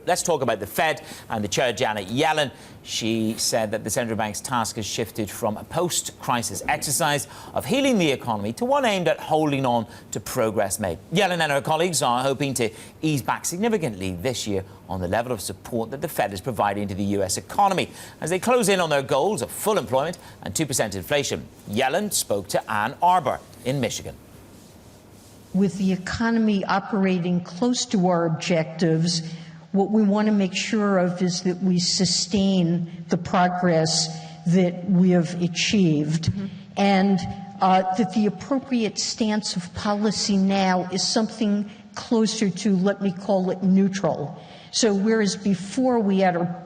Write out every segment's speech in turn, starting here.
let's talk about the Fed and the chair, Janet Yellen. She said that the central bank's task has shifted from a post-crisis exercise of healing the economy to one aimed at holding on to progress made. Yellen and her colleagues are hoping to ease back significantly this year on the level of support that the Fed is providing to the US economy as they close in on their goals of full employment and 2% inflation. Yellen spoke to Ann Arbor in Michigan. With the economy operating close to our objectives, what we want to make sure of is that we sustain the progress that we have achieved, and that the appropriate stance of policy now is something closer to, let me call it, neutral. So whereas before we had our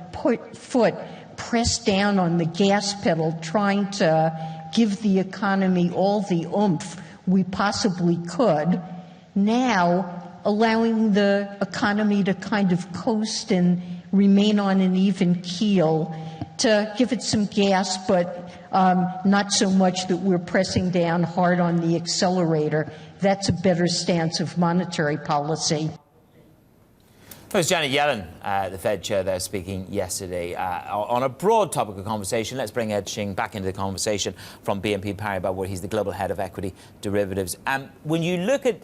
foot pressed down on the gas pedal trying to give the economy all the oomph we possibly could, now allowing the economy to kind of coast and remain on an even keel, to give it some gas, but not so much that we're pressing down hard on the accelerator. That's a better stance of monetary policy. It was Janet Yellen, the Fed chair there, speaking yesterday on a broad topic of conversation. Let's bring Ed Shing back into the conversation from BNP Paribas, where he's the global head of equity derivatives. When you look at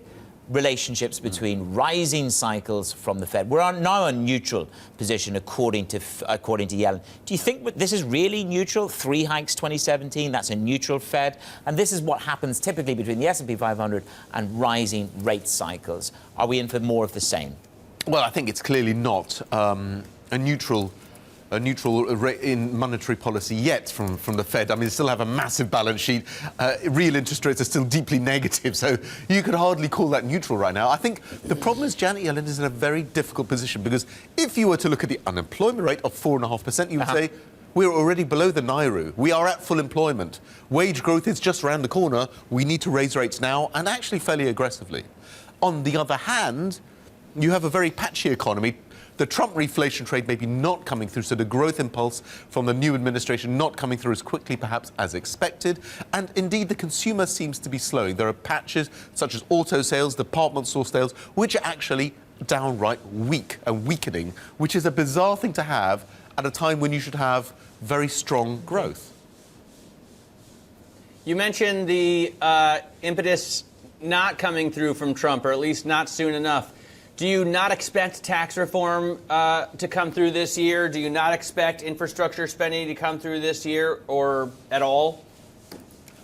relationships between rising cycles from the Fed, we're now a neutral position according to Yellen. Do you think this is really neutral? 3 hikes 2017, that's a neutral Fed, and this is what happens typically between the S&P 500 and rising rate cycles. Are we in for more of the same? Well, I think it's clearly not a neutral rate in monetary policy yet from the Fed. I mean, they still have a massive balance sheet. Real interest rates are still deeply negative, so you could hardly call that neutral right now. I think the problem is Janet Yellen is in a very difficult position, because if you were to look at the unemployment rate of 4.5%, you would say, we're already below the Nauru. We are at full employment. Wage growth is just around the corner. We need to raise rates now, and actually fairly aggressively. On the other hand, you have a very patchy economy. The Trump reflation trade may be not coming through, so the growth impulse from the new administration not coming through as quickly, perhaps, as expected. And indeed, the consumer seems to be slowing. There are patches such as auto sales, department store sales, which are actually downright weak and weakening, which is a bizarre thing to have at a time when you should have very strong growth. You mentioned the impetus not coming through from Trump, or at least not soon enough. Do you not expect tax reform to come through this year? Do you not expect infrastructure spending to come through this year, or at all?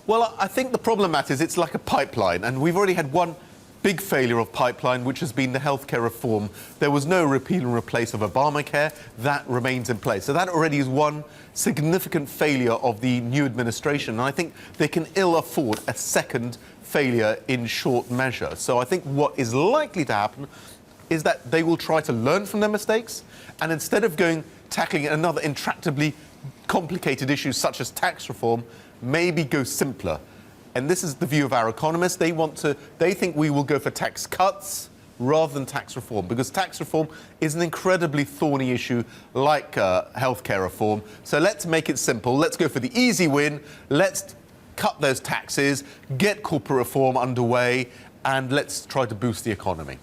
Well, I think the problem, Matt, is it's like a pipeline, and we've already had one big failure of pipeline, which has been the healthcare reform. There was no repeal and replace of Obamacare. That remains in place. So that already is one significant failure of the new administration, and I think they can ill afford a second failure in short measure. So I think what is likely to happen is that they will try to learn from their mistakes, and instead of tackling another intractably complicated issue such as tax reform, maybe go simpler. And this is the view of our economists. They think we will go for tax cuts rather than tax reform, because tax reform is an incredibly thorny issue like healthcare reform. So let's make it simple. Let's go for the easy win. Let's cut those taxes, get corporate reform underway, and let's try to boost the economy.